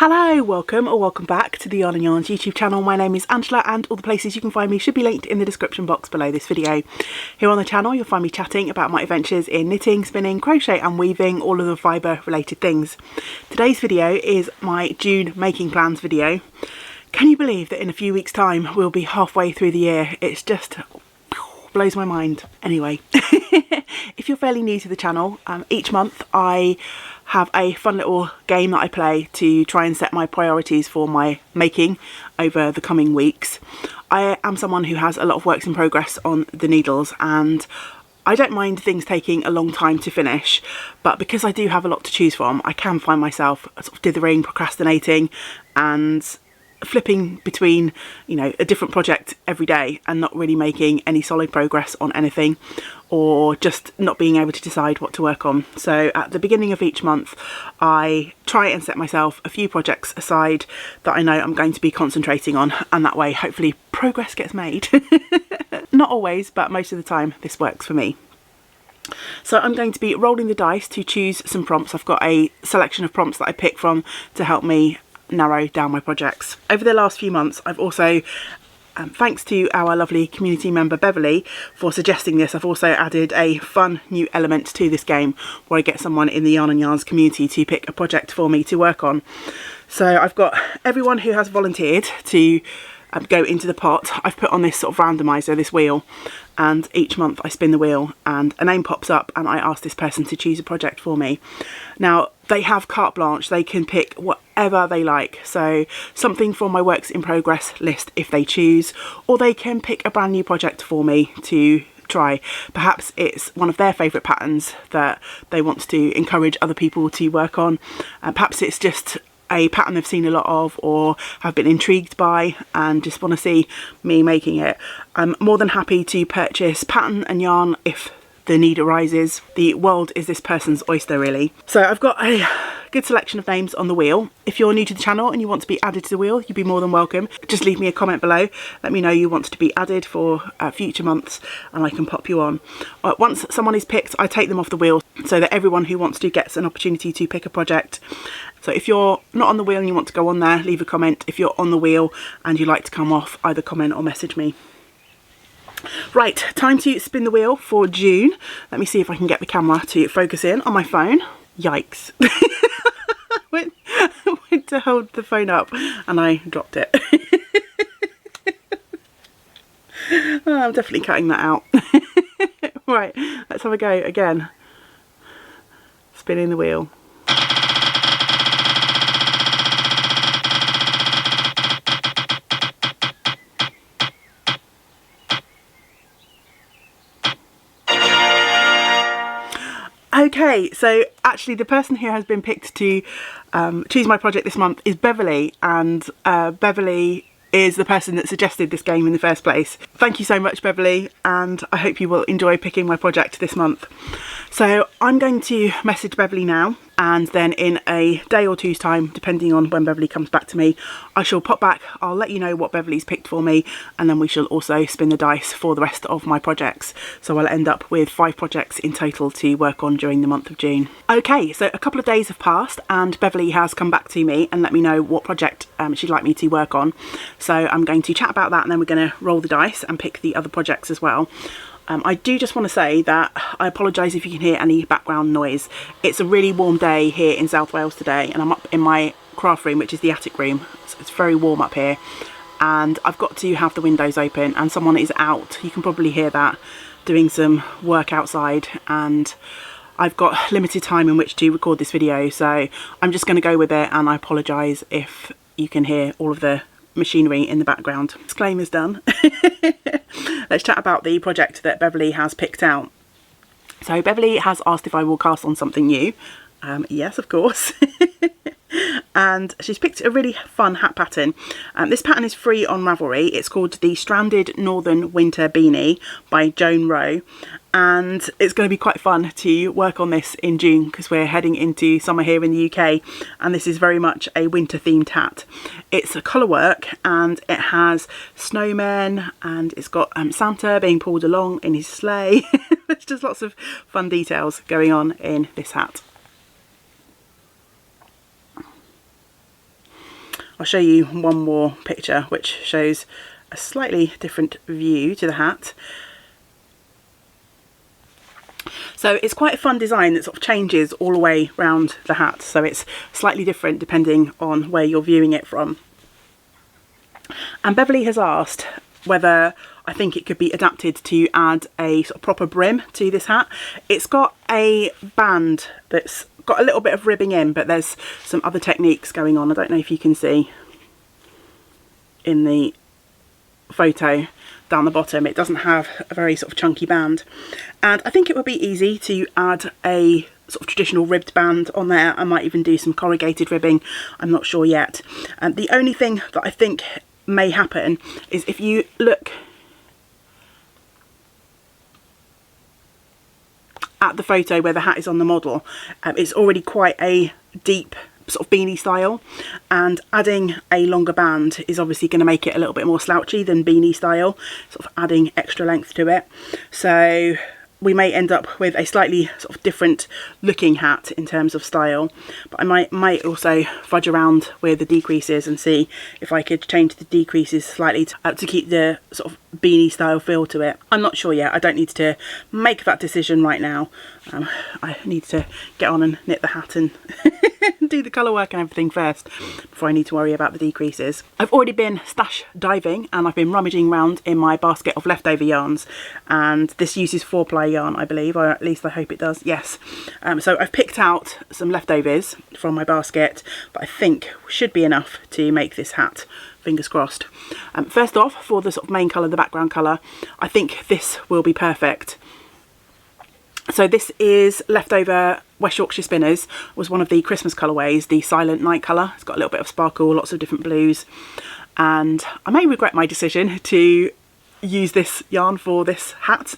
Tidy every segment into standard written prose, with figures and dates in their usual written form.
Hello, welcome or welcome back to the Yarn and Yarns YouTube channel. My name is Angela and all the places you can find me should be linked in the description box below this video. Here on the channel you'll find me chatting about my adventures in knitting, spinning, crochet and weaving, all of the fibre related things. Today's video is my June making plans video. Can you believe that in a few weeks time we'll be halfway through the year? It's just blows my mind. Anyway, if you're fairly new to the channel, each month I have a fun little game that I play to try and set my priorities for my making over the coming weeks. I am someone who has a lot of works in progress on the needles and I don't mind things taking a long time to finish, but because I do have a lot to choose from, I can find myself sort of dithering, procrastinating and flipping between, you know, a different project every day and not really making any solid progress on anything, or just not being able to decide what to work on. So at the beginning of each month I try and set myself a few projects aside that I know I'm going to be concentrating on, and that way hopefully progress gets made. Not always, but most of the time this works for me. So I'm going to be rolling the dice to choose some prompts. I've got a selection of prompts that I pick from to help me narrow down my projects. Over the last few months I've also, thanks to our lovely community member Beverly for suggesting this, I've also added a fun new element to this game where I get someone in the Yarn and Yarns community to pick a project for me to work on. So I've got everyone who has volunteered to go into the pot. I've put on this sort of randomizer, this wheel, and each month I spin the wheel and a name pops up and I ask this person to choose a project for me. Now they have carte blanche, they can pick whatever they like, so something from my works in progress list if they choose, or they can pick a brand new project for me to try. Perhaps it's one of their favourite patterns that they want to encourage other people to work on, perhaps it's just a pattern they've seen a lot of or have been intrigued by and just want to see me making it. I'm more than happy to purchase pattern and yarn if the need arises. The world is this person's oyster, really. So I've got a good selection of names on the wheel. If you're new to the channel and you want to be added to the wheel, you'd be more than welcome. Just leave me a comment below, let me know you want to be added for future months and I can pop you on. Once someone is picked, I take them off the wheel so that everyone who wants to gets an opportunity to pick a project. So if you're not on the wheel and you want to go on there, leave a comment. If you're on the wheel and you'd like to come off, either comment or message me. Right, time to spin the wheel for June. Let me see if I can get the camera to focus in on my phone. Yikes. went to hold the phone up and I dropped it. Oh, I'm definitely cutting that out. Right, let's have a go again. Spinning the wheel. Okay, so actually the person who has been picked to choose my project this month is Beverly, and Beverly is the person that suggested this game in the first place. Thank you so much, Beverly, and I hope you will enjoy picking my project this month. So I'm going to message Beverly now, and then in a day or two's time, depending on when Beverly comes back to me, I shall pop back, I'll let you know what Beverly's picked for me, and then we shall also spin the dice for the rest of my projects. So I'll end up with 5 projects in total to work on during the month of June. Okay, so a couple of days have passed and Beverly has come back to me and let me know what project she'd like me to work on. So I'm going to chat about that and then we're going to roll the dice and pick the other projects as well. I do just want to say that I apologise if you can hear any background noise. It's a really warm day here in South Wales today and I'm up in my craft room, which is the attic room. So it's very warm up here and I've got to have the windows open and someone is out, you can probably hear that, doing some work outside, and I've got limited time in which to record this video, so I'm just going to go with it and I apologise if you can hear all of the machinery in the background. Disclaimer's done. Let's chat about the project that Beverly has picked out. So Beverly has asked if I will cast on something new. Yes, of course. And she's picked a really fun hat pattern. This pattern is free on Ravelry. It's called the Stranded Northern Winter Beanie by Joan Rowe, and it's going to be quite fun to work on this in June because we're heading into summer here in the UK and this is very much a winter themed hat. It's a colour work and it has snowmen and it's got Santa being pulled along in his sleigh. There's just lots of fun details going on in this hat. I'll show you one more picture which shows a slightly different view to the hat. So it's quite a fun design that sort of changes all the way around the hat, so it's slightly different depending on where you're viewing it from. And Beverly has asked whether I think it could be adapted to add a sort of proper brim to this hat. It's got a band that's got a little bit of ribbing in, but there's some other techniques going on. I don't know if you can see in the photo down the bottom, it doesn't have a very sort of chunky band, and I think it would be easy to add a sort of traditional ribbed band on there. I might even do some corrugated ribbing, I'm not sure yet. The only thing that I think may happen is if you look at the photo where the hat is on the model, it's already quite a deep sort of beanie style, and adding a longer band is obviously going to make it a little bit more slouchy than beanie style, sort of adding extra length to it. So we may end up with a slightly sort of different looking hat in terms of style, but I might also fudge around with the decreases and see if I could change the decreases slightly to keep the sort of beanie style feel to it. I'm not sure yet. I don't need to make that decision right now. I need to get on and knit the hat and do the colour work and everything first before I need to worry about the decreases. I've already been stash diving and I've been rummaging around in my basket of leftover yarns, and this uses 4-ply yarn, I believe, or at least I hope it does. Yes. So I've picked out some leftovers from my basket that I think should be enough to make this hat, fingers crossed. First off, for the sort of main colour, the background colour, I think this will be perfect. So this is leftover West Yorkshire Spinners, was one of the Christmas colourways, the Silent Night colour. It's got a little bit of sparkle, lots of different blues, and I may regret my decision to use this yarn for this hat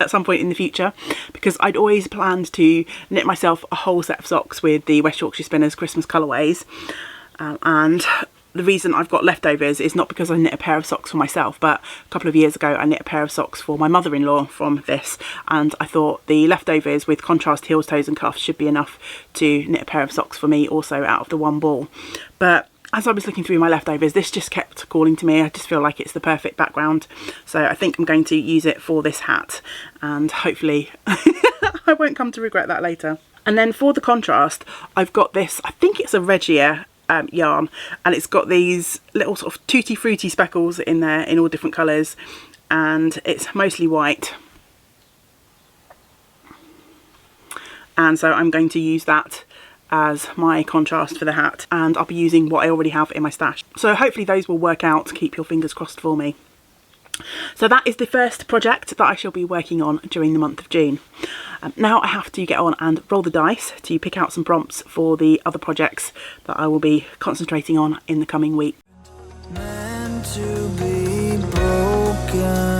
at some point in the future, because I'd always planned to knit myself a whole set of socks with the West Yorkshire Spinners Christmas colourways, and the reason I've got leftovers is not because I knit a pair of socks for myself, but a couple of years ago I knit a pair of socks for my mother-in-law from this, and I thought the leftovers with contrast heels, toes and cuffs should be enough to knit a pair of socks for me also out of the one ball. But as I was looking through my leftovers, this just kept calling to me. I just feel like it's the perfect background, so I think I'm going to use it for this hat, and hopefully I won't come to regret that later. And then for the contrast, I've got this, I think it's a Regia yarn, and it's got these little sort of tutti frutti speckles in there in all different colours, and it's mostly white, and so I'm going to use that as my contrast for the hat, and I'll be using what I already have in my stash, so hopefully those will work out. Keep your fingers crossed for me. So that is the first project that I shall be working on during the month of June. Now I have to get on and roll the dice to pick out some prompts for the other projects that I will be concentrating on in the coming week. Meant to be broken.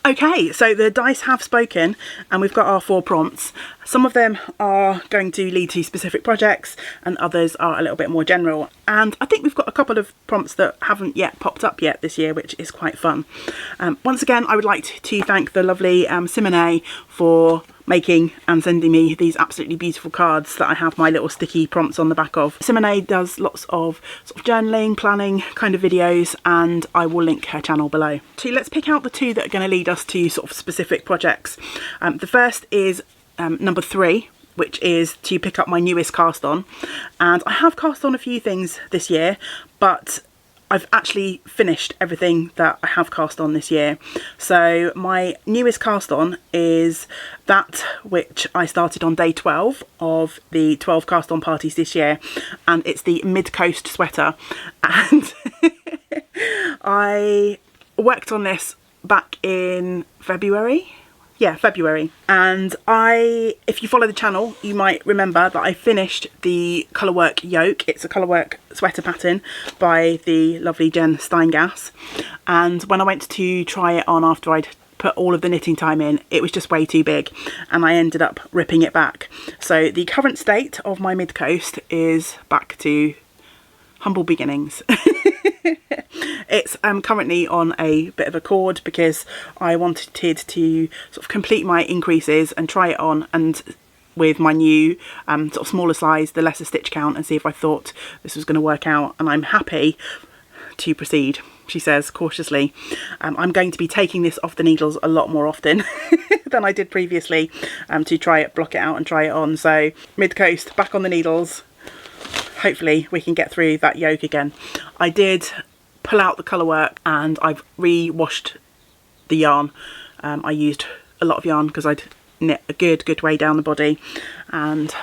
Okay, so the dice have spoken and we've got our 4 prompts. Some of them are going to lead to specific projects and others are a little bit more general. And I think we've got a couple of prompts that haven't yet popped up yet this year, which is quite fun. Once again, I would like to thank the lovely Simone for making and sending me these absolutely beautiful cards that I have my little sticky prompts on the back of. Simone does lots of sort of journaling, planning kind of videos, and I will link her channel below. So let's pick out the 2 that are going to lead us to sort of specific projects. The first is number 3, which is to pick up my newest cast on. And I have cast on a few things this year, but I've actually finished everything that I have cast on this year. So my newest cast on is that which I started on day 12 of the 12 cast on parties this year, and it's the Mid Coast sweater. And I worked on this back in February. Yeah, February. And if you follow the channel, you might remember that I finished the Colourwork yoke. It's a Colourwork sweater pattern by the lovely Jen Steingass. And when I went to try it on after I'd put all of the knitting time in, it was just way too big and I ended up ripping it back. So the current state of my Midcoast is back to humble beginnings. It's currently on a bit of a cord because I wanted to sort of complete my increases and try it on, and with my new sort of smaller size, the lesser stitch count, and see if I thought this was going to work out. And I'm happy to proceed, she says cautiously. I'm going to be taking this off the needles a lot more often than I did previously, to try it, block it out and try it on. So Midcoast back on the needles. Hopefully we can get through that yoke again. I did pull out the Colourwork and I've re-washed the yarn. I used a lot of yarn because I'd knit a good way down the body, and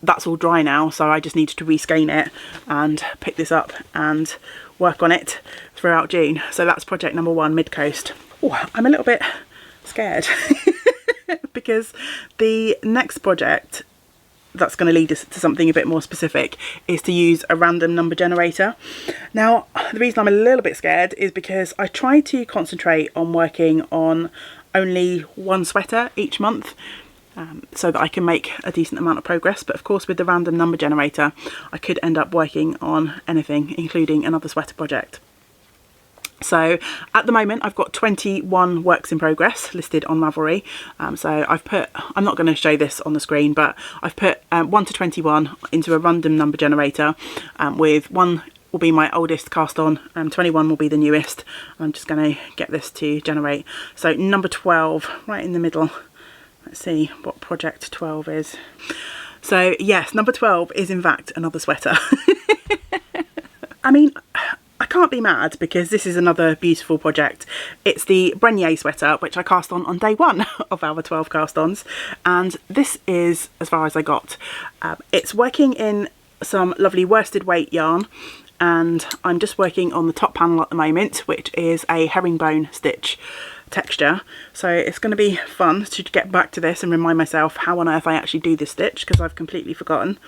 that's all dry now, so I just needed to reskein it and pick this up and work on it throughout June. So that's project number 1, Midcoast. Oh, I'm a little bit scared because the next project that's going to lead us to something a bit more specific is to use a random number generator. Now, the reason I'm a little bit scared is because I try to concentrate on working on only one sweater each month, so that I can make a decent amount of progress. But of course with the random number generator I could end up working on anything, including another sweater project. So at the moment I've got 21 works in progress listed on Ravelry. So I've put, I'm not going to show this on the screen, but I've put 1 to 21 into a random number generator, with 1 will be my oldest cast on, 21 will be the newest. I'm just going to get this to generate. So number 12 right in the middle. Let's see what project 12 is. So yes, number 12 is in fact another sweater. I mean, I can't be mad because this is another beautiful project. It's the Brenier sweater, which I cast on day 1 of our 12 cast-ons, and this is as far as I got. It's working in some lovely worsted weight yarn, and I'm just working on the top panel at the moment, which is a herringbone stitch texture. So it's going to be fun to get back to this and remind myself how on earth I actually do this stitch, because I've completely forgotten.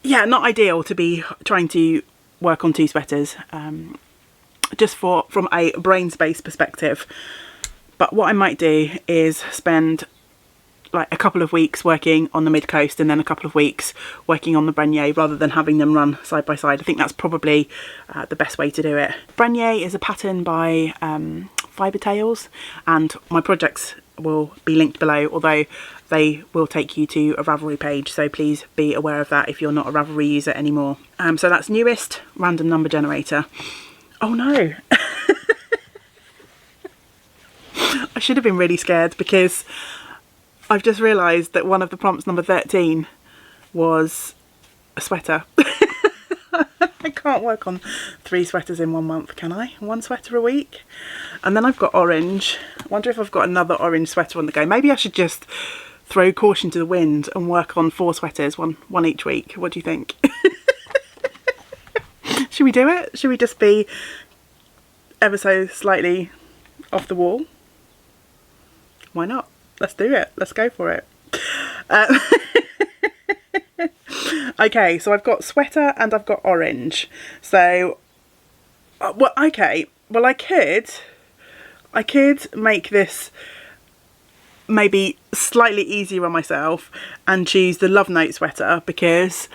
Yeah, not ideal to be trying to work on 2 sweaters, just from a brain space perspective. But what I might do is spend like a couple of weeks working on the Midcoast and then a couple of weeks working on the Brenier, rather than having them run side by side. I think that's probably the best way to do it. Brenier is a pattern by Fibre Tales, and my projects will be linked below, although they will take you to a Ravelry page, so please be aware of that if you're not a Ravelry user anymore. So that's newest random number generator. Oh no. I should have been really scared because I've just realised that one of the prompts, number 13, was a sweater. I can't work on 3 sweaters in 1 month, can I? 1 sweater a week? And then I've got orange. I wonder if I've got another orange sweater on the go. Maybe I should just throw caution to the wind and work on 4 sweaters, one each week. What do you think? Should we do it? Should we just be ever so slightly off the wall? Why not? Let's do it. Let's go for it. Okay, so I've got sweater and I've got orange. So, well, okay. Well, I could make this maybe slightly easier on myself and choose the Love Note sweater, because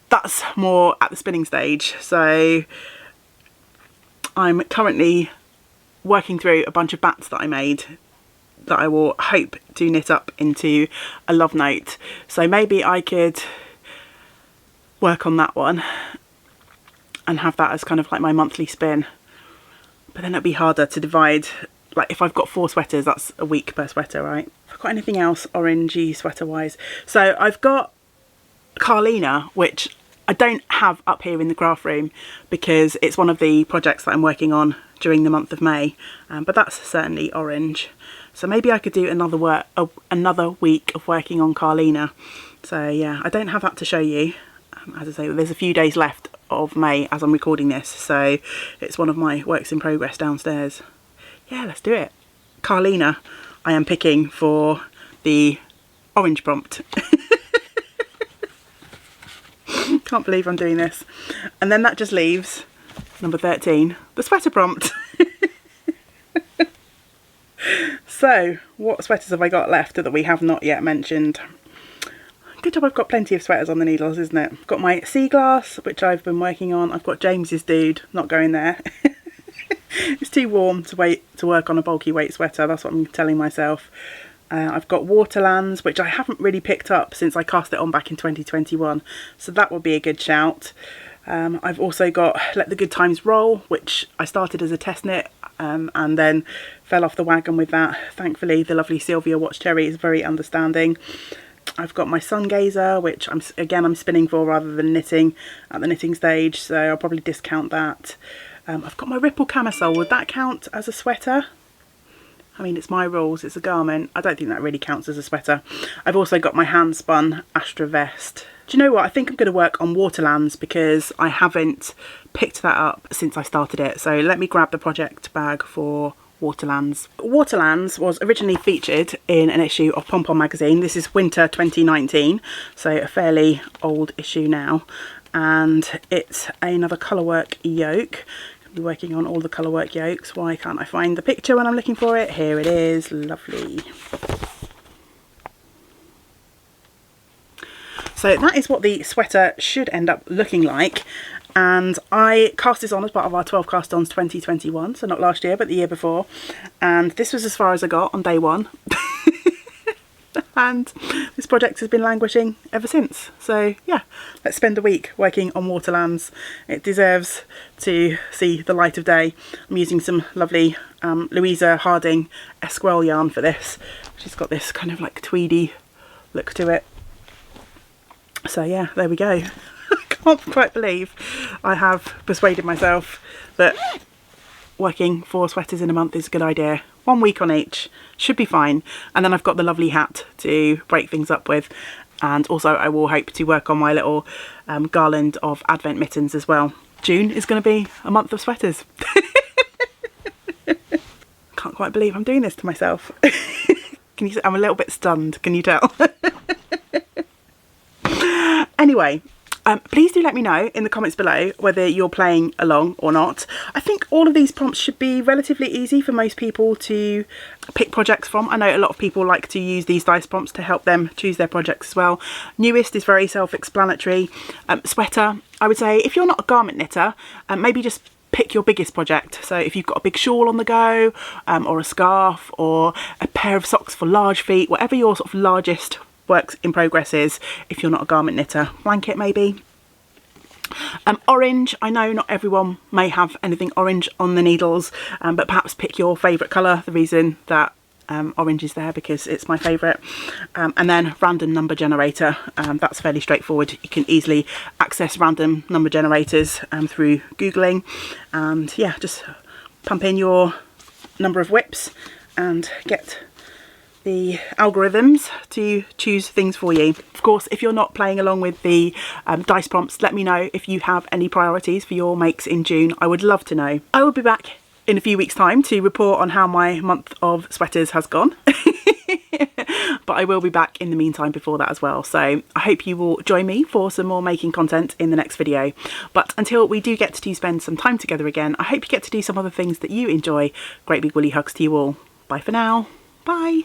that's more at the spinning stage. So I'm currently working through a bunch of bats that I made that I will hope to knit up into a Love Note. So maybe I could work on that one and have that as kind of like my monthly spin. But then it'd be harder to divide. Like if I've got 4 sweaters, that's a week per sweater, right? Have I got anything else orangey sweater wise? So I've got Carlina, which I don't have up here in the craft room because it's one of the projects that I'm working on during the month of May, but that's certainly orange. So maybe I could do another week of working on Carlina. So yeah, I don't have that to show you. As I say, there's a few days left of May as I'm recording this, so it's one of my works in progress downstairs. Yeah, let's do it. Carlina, I am picking for the orange prompt. Can't believe I'm doing this. And then that just leaves number 13, the sweater prompt. So, what sweaters have I got left that we have not yet mentioned? Good job I've got plenty of sweaters on the needles, isn't it? I've got my Sea Glass, which I've been working on. I've got James's Dude, not going there. It's too warm to work on a bulky weight sweater, that's what I'm telling myself. I've got Waterlands, which I haven't really picked up since I cast it on back in 2021, so that would be a good shout. I've also got Let the Good Times Roll, which I started as a test knit and then fell off the wagon with that. Thankfully, the lovely Sylvia Watch Cherry is very understanding. I've got my Sun Gazer, which I'm spinning for rather than knitting at the knitting stage, so I'll probably discount that. I've got my Ripple Camisole. Would that count as a sweater? I mean, it's my rules, it's a garment. I don't think that really counts as a sweater. I've also got my hand spun Astra Vest. Do you know what? I think I'm going to work on Waterlands because I haven't picked that up since I started it. So let me grab the project bag for Waterlands. Waterlands was originally featured in an issue of Pom Pom magazine. This is winter 2019, so a fairly old issue now. And it's another colourwork yoke. I'll be working on all the colourwork yokes. Why can't I find the picture when I'm looking for it? Here it is. Lovely. So that is what the sweater should end up looking like. And I cast this on as part of our 12 cast ons 2021, so not last year but the year before, and this was as far as I got on day one. And this project has been languishing ever since. So yeah, let's spend a week working on Waterlands. It deserves to see the light of day. I'm using some lovely Louisa Harding Esquel yarn for this. She's got this kind of like tweedy look to it. So yeah, there we go. Can't quite believe I have persuaded myself that working 4 sweaters in a month is a good idea. 1 week on each should be fine, and then I've got the lovely hat to break things up with, and also I will hope to work on my little garland of advent mittens as well. June is going to be a month of sweaters. Can't quite believe I'm doing this to myself. Can you see? I'm a little bit stunned, can you tell? Anyway, please do let me know in the comments below whether you're playing along or not. I think all of these prompts should be relatively easy for most people to pick projects from. I know a lot of people like to use these dice prompts to help them choose their projects as well. Newest is very self-explanatory. Sweater, I would say if you're not a garment knitter, maybe just pick your biggest project. So if you've got a big shawl on the go, or a scarf, or a pair of socks for large feet, whatever your sort of largest works in progress is, if you're not a garment knitter. Blanket maybe. Orange, I know not everyone may have anything orange on the needles, but perhaps pick your favourite colour. The reason that orange is there because it's my favourite. And then random number generator, that's fairly straightforward. You can easily access random number generators through Googling, and yeah, just pump in your number of whips and get the algorithms to choose things for you. Of course, if you're not playing along with the dice prompts, let me know if you have any priorities for your makes in June. I would love to know. I will be back in a few weeks' time to report on how my month of sweaters has gone. But I will be back in the meantime before that as well. So I hope you will join me for some more making content in the next video. But until we do get to spend some time together again, I hope you get to do some other things that you enjoy. Great big woolly hugs to you all. Bye for now. Bye.